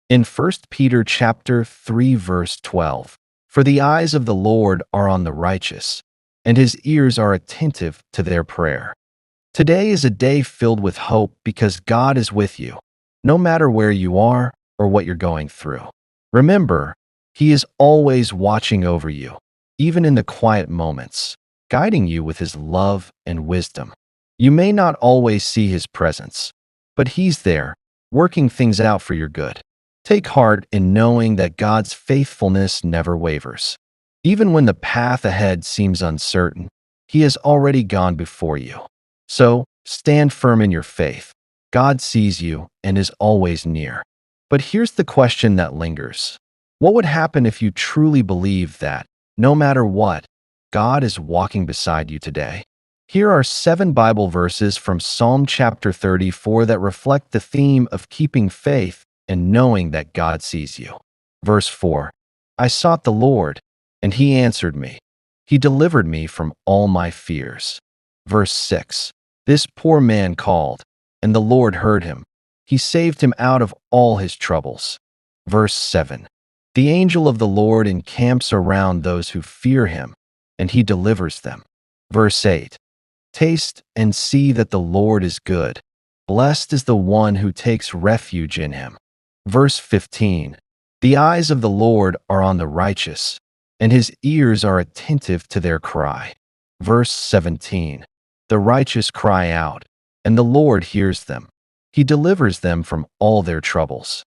In First Peter chapter 3 verse 12, "For the eyes of the Lord are on the righteous, and his ears are attentive to their prayer." Today is a day filled with hope because God is with you, no matter where you are or what you're going through. Remember, he is always watching over you, even in the quiet moments, guiding you with his love and wisdom. You may not always see his presence, but he's there, working things out for your good. Take heart in knowing that God's faithfulness never wavers. Even when the path ahead seems uncertain, he has already gone before you. So, stand firm in your faith. God sees you and is always near. But here's the question that lingers. What would happen if you truly believed that, no matter what, God is walking beside you today? Here are 7 Bible verses from Psalm chapter 34 that reflect the theme of keeping faith and knowing that God sees you. Verse 4, "I sought the Lord, and he answered me. He delivered me from all my fears." Verse 6, "This poor man called, and the Lord heard him. He saved him out of all his troubles." Verse 7, "The angel of the Lord encamps around those who fear him, and he delivers them." Verse 8, "Taste and see that the Lord is good. Blessed is the one who takes refuge in him." Verse 15, "The eyes of the Lord are on the righteous, and his ears are attentive to their cry." Verse 17, "The righteous cry out, and the Lord hears them. He delivers them from all their troubles."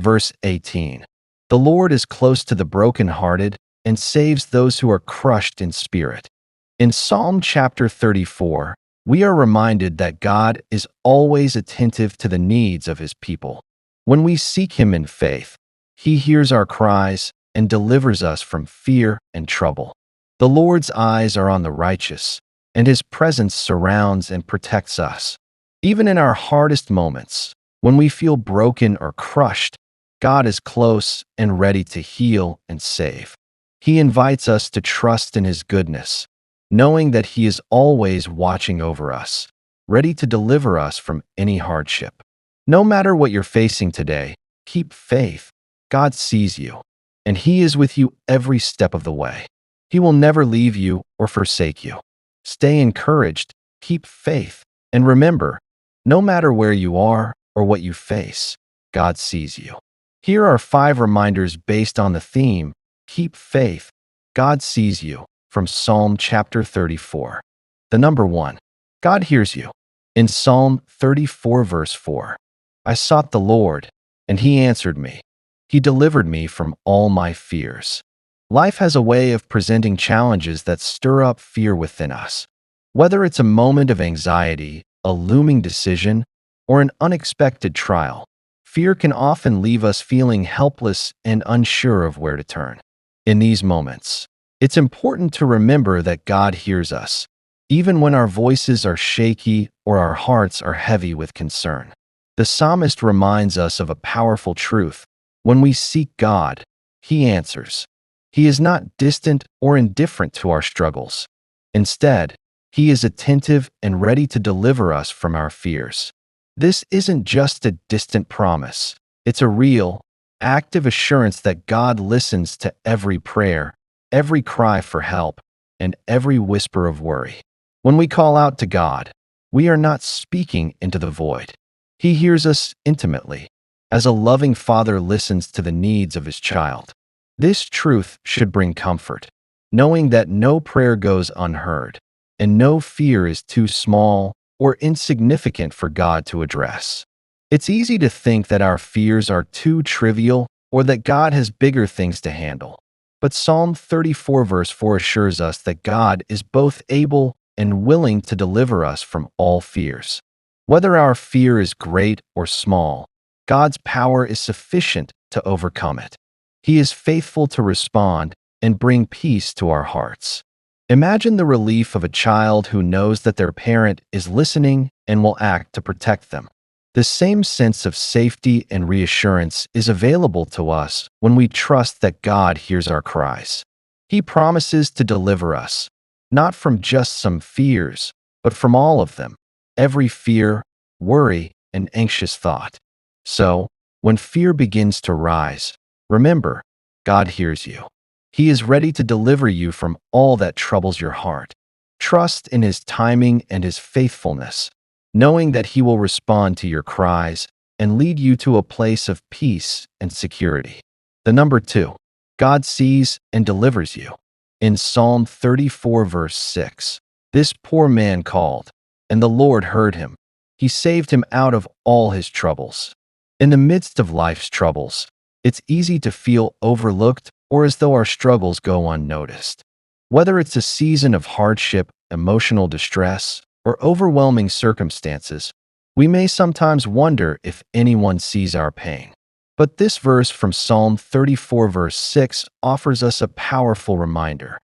Verse 18, "The Lord is close to the brokenhearted and saves those who are crushed in spirit." In Psalm chapter 34, we are reminded that God is always attentive to the needs of his people. When we seek him in faith, he hears our cries and delivers us from fear and trouble. The Lord's eyes are on the righteous, and his presence surrounds and protects us. Even in our hardest moments, when we feel broken or crushed, God is close and ready to heal and save. He invites us to trust in his goodness, knowing that he is always watching over us, ready to deliver us from any hardship. No matter what you're facing today, keep faith. God sees you, and he is with you every step of the way. He will never leave you or forsake you. Stay encouraged, keep faith, and remember, no matter where you are or what you face, God sees you. Here are 5 reminders based on the theme, keep faith, God sees you, from Psalm chapter 34. The number 1, God hears you. In Psalm 34 verse 4, "I sought the Lord, and he answered me. He delivered me from all my fears." Life has a way of presenting challenges that stir up fear within us. Whether it's a moment of anxiety, a looming decision, or an unexpected trial, fear can often leave us feeling helpless and unsure of where to turn. In these moments, it's important to remember that God hears us, even when our voices are shaky or our hearts are heavy with concern. The psalmist reminds us of a powerful truth. When we seek God, he answers. He is not distant or indifferent to our struggles. Instead, he is attentive and ready to deliver us from our fears. This isn't just a distant promise. It's a real, active assurance that God listens to every prayer, every cry for help, and every whisper of worry. When we call out to God, we are not speaking into the void. He hears us intimately, as a loving father listens to the needs of his child. This truth should bring comfort, knowing that no prayer goes unheard, and no fear is too small or insignificant for God to address. It's easy to think that our fears are too trivial or that God has bigger things to handle. But Psalm 34 verse 4 assures us that God is both able and willing to deliver us from all fears. Whether our fear is great or small, God's power is sufficient to overcome it. He is faithful to respond and bring peace to our hearts. Imagine the relief of a child who knows that their parent is listening and will act to protect them. The same sense of safety and reassurance is available to us when we trust that God hears our cries. He promises to deliver us, not from just some fears, but from all of them, every fear, worry, and anxious thought. So, When fear begins to rise, remember, God hears you. He is ready to deliver you from all that troubles your heart. Trust in His timing and His faithfulness, knowing that He will respond to your cries and lead you to a place of peace and security. The number 2, God sees and delivers you. In Psalm 34, verse 6, this poor man called, and the Lord heard him. He saved him out of all his troubles. In the midst of life's troubles, it's easy to feel overlooked or as though our struggles go unnoticed. Whether it's a season of hardship, emotional distress, or overwhelming circumstances, we may sometimes wonder if anyone sees our pain. But this verse from Psalm 34, verse 6 offers us a powerful reminder.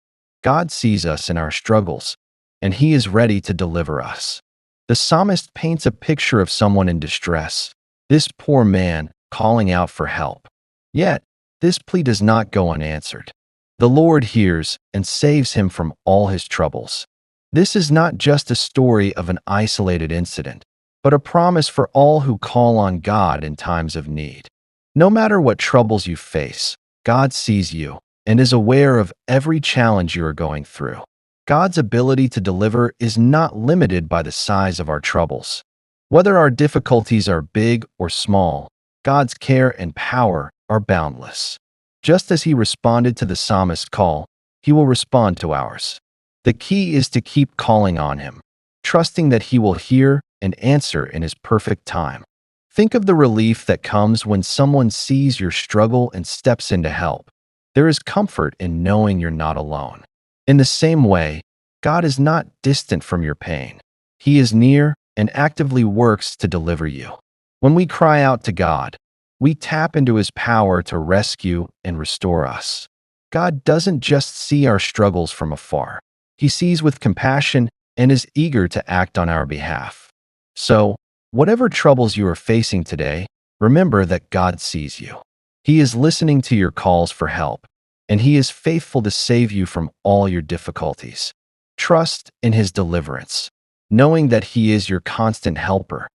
God sees us in our struggles, and He is ready to deliver us. The psalmist paints a picture of someone in distress, this poor man calling out for help. Yet, this plea does not go unanswered. The Lord hears and saves him from all his troubles. This is not just a story of an isolated incident, but a promise for all who call on God in times of need. No matter what troubles you face, God sees you and is aware of every challenge you are going through. God's ability to deliver is not limited by the size of our troubles. Whether our difficulties are big or small, God's care and power are boundless. Just as He responded to the psalmist's call, He will respond to ours. The key is to keep calling on Him, trusting that He will hear and answer in His perfect time. Think of the relief that comes when someone sees your struggle and steps in to help. There is comfort in knowing you're not alone. In the same way, God is not distant from your pain. He is near and actively works to deliver you. When we cry out to God, we tap into His power to rescue and restore us. God doesn't just see our struggles from afar. He sees with compassion and is eager to act on our behalf. So, whatever troubles you are facing today, remember that God sees you. He is listening to your calls for help, and He is faithful to save you from all your difficulties. Trust in His deliverance, knowing that He is your constant helper.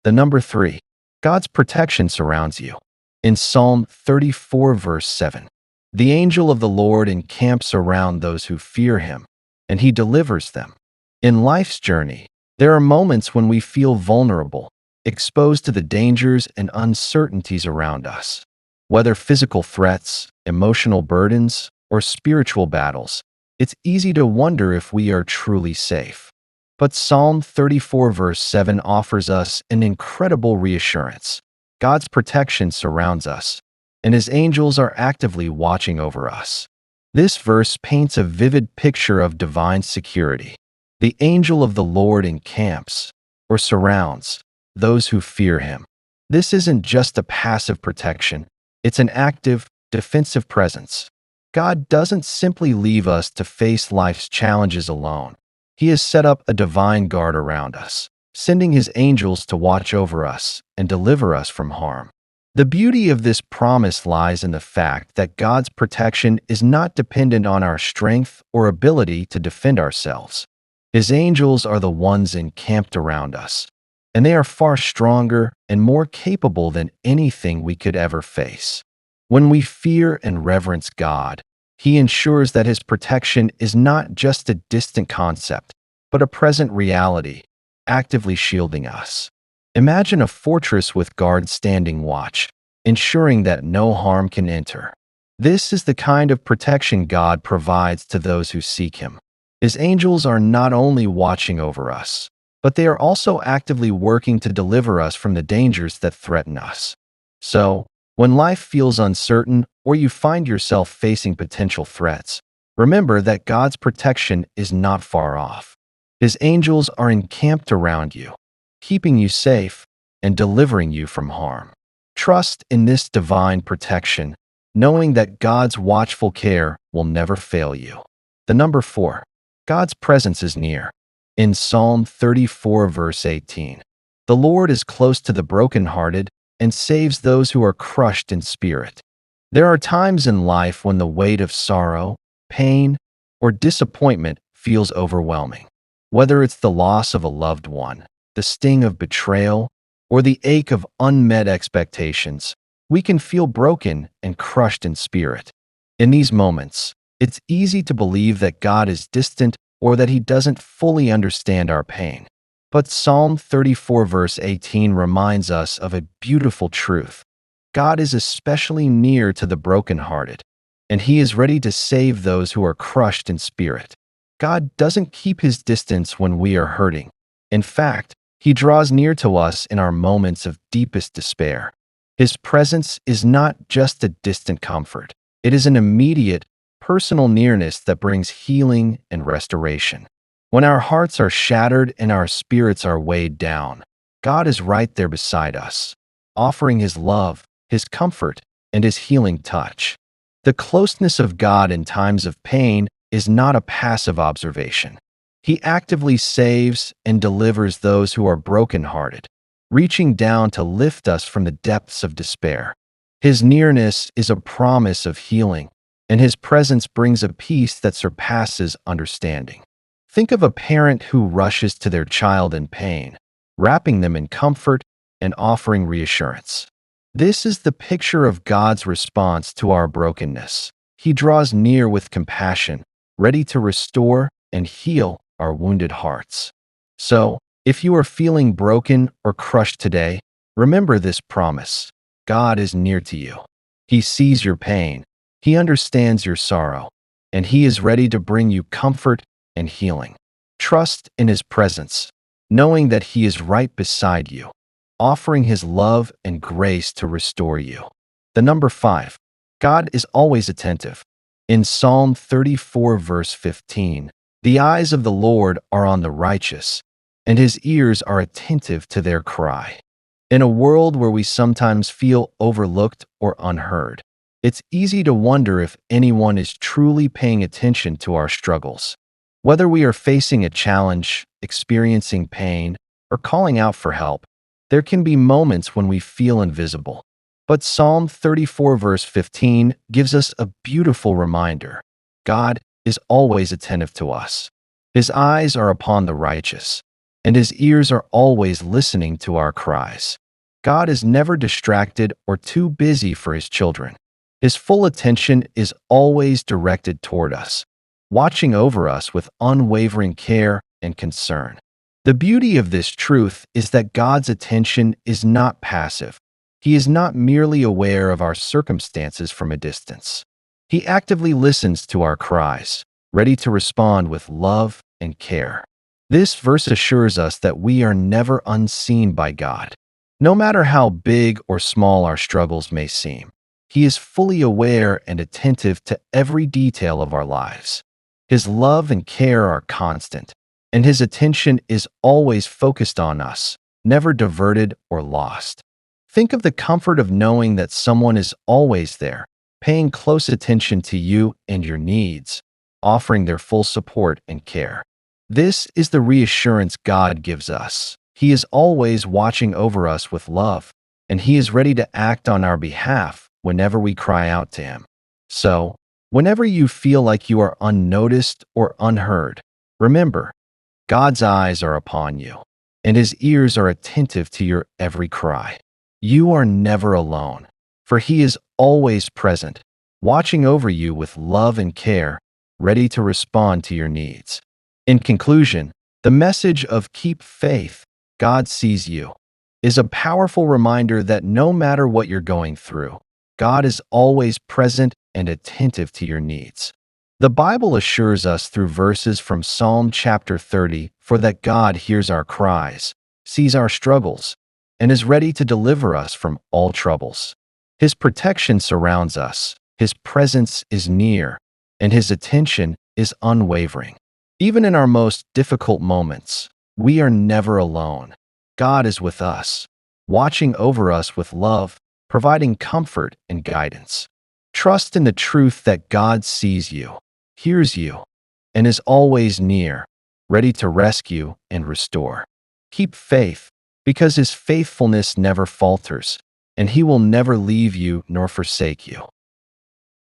The number 3, God's protection surrounds you. In Psalm 34, verse 7, the angel of the Lord encamps around those who fear Him, and He delivers them. In life's journey, there are moments when we feel vulnerable, exposed to the dangers and uncertainties around us. Whether physical threats, emotional burdens, or spiritual battles, it's easy to wonder if we are truly safe. But Psalm 34 verse 7 offers us an incredible reassurance. God's protection surrounds us, and His angels are actively watching over us. This verse paints a vivid picture of divine security. The angel of the Lord encamps, or surrounds, those who fear Him. This isn't just a passive protection. It's an active, defensive presence. God doesn't simply leave us to face life's challenges alone. He has set up a divine guard around us, sending His angels to watch over us and deliver us from harm. The beauty of this promise lies in the fact that God's protection is not dependent on our strength or ability to defend ourselves. His angels are the ones encamped around us, and they are far stronger and more capable than anything we could ever face. When we fear and reverence God, He ensures that His protection is not just a distant concept, but a present reality, actively shielding us. Imagine a fortress with guards standing watch, ensuring that no harm can enter. This is the kind of protection God provides to those who seek Him. His angels are not only watching over us, but they are also actively working to deliver us from the dangers that threaten us. So, when life feels uncertain or you find yourself facing potential threats, remember that God's protection is not far off. His angels are encamped around you, keeping you safe and delivering you from harm. Trust in this divine protection, knowing that God's watchful care will never fail you. The number 4, God's presence is near. In Psalm 34, verse 18, the Lord is close to the brokenhearted and saves those who are crushed in spirit. There are times in life when the weight of sorrow, pain, or disappointment feels overwhelming. Whether it's the loss of a loved one, the sting of betrayal, or the ache of unmet expectations, we can feel broken and crushed in spirit. In these moments, it's easy to believe that God is distant or that He doesn't fully understand our pain. But Psalm 34 verse 18 reminds us of a beautiful truth. God is especially near to the brokenhearted, and He is ready to save those who are crushed in spirit. God doesn't keep His distance when we are hurting. In fact, He draws near to us in our moments of deepest despair. His presence is not just a distant comfort. It is an immediate, personal nearness that brings healing and restoration. When our hearts are shattered and our spirits are weighed down, God is right there beside us, offering His love, His comfort, and His healing touch. The closeness of God in times of pain is not a passive observation. He actively saves and delivers those who are brokenhearted, reaching down to lift us from the depths of despair. His nearness is a promise of healing, and His presence brings a peace that surpasses understanding. Think of a parent who rushes to their child in pain, wrapping them in comfort and offering reassurance. This is the picture of God's response to our brokenness. He draws near with compassion, ready to restore and heal our wounded hearts. So, if you are feeling broken or crushed today, remember this promise. God is near to you. He sees your pain. He understands your sorrow, and He is ready to bring you comfort and healing. Trust in His presence, knowing that He is right beside you, offering His love and grace to restore you. The number 5, God is always attentive. In Psalm 34 verse 15, the eyes of the Lord are on the righteous, and His ears are attentive to their cry. In a world where we sometimes feel overlooked or unheard, it's easy to wonder if anyone is truly paying attention to our struggles. Whether we are facing a challenge, experiencing pain, or calling out for help, there can be moments when we feel invisible. But Psalm 34 verse 15 gives us a beautiful reminder. God is always attentive to us. His eyes are upon the righteous, and His ears are always listening to our cries. God is never distracted or too busy for His children. His full attention is always directed toward us, watching over us with unwavering care and concern. The beauty of this truth is that God's attention is not passive. He is not merely aware of our circumstances from a distance. He actively listens to our cries, ready to respond with love and care. This verse assures us that we are never unseen by God. No matter how big or small our struggles may seem, He is fully aware and attentive to every detail of our lives. His love and care are constant, and His attention is always focused on us, never diverted or lost. Think of the comfort of knowing that someone is always there, paying close attention to you and your needs, offering their full support and care. This is the reassurance God gives us. He is always watching over us with love, and He is ready to act on our behalf whenever we cry out to Him. So, whenever you feel like you are unnoticed or unheard, remember, God's eyes are upon you, and His ears are attentive to your every cry. You are never alone, for He is always present, watching over you with love and care, ready to respond to your needs. In conclusion, the message of keep faith, God sees you, is a powerful reminder that no matter what you're going through, God is always present and attentive to your needs. The Bible assures us through verses from Psalm chapter 30, for that God hears our cries, sees our struggles, and is ready to deliver us from all troubles. His protection surrounds us, His presence is near, and His attention is unwavering. Even in our most difficult moments, we are never alone. God is with us, watching over us with love, providing comfort and guidance. Trust in the truth that God sees you, hears you, and is always near, ready to rescue and restore. Keep faith, because His faithfulness never falters, and He will never leave you nor forsake you.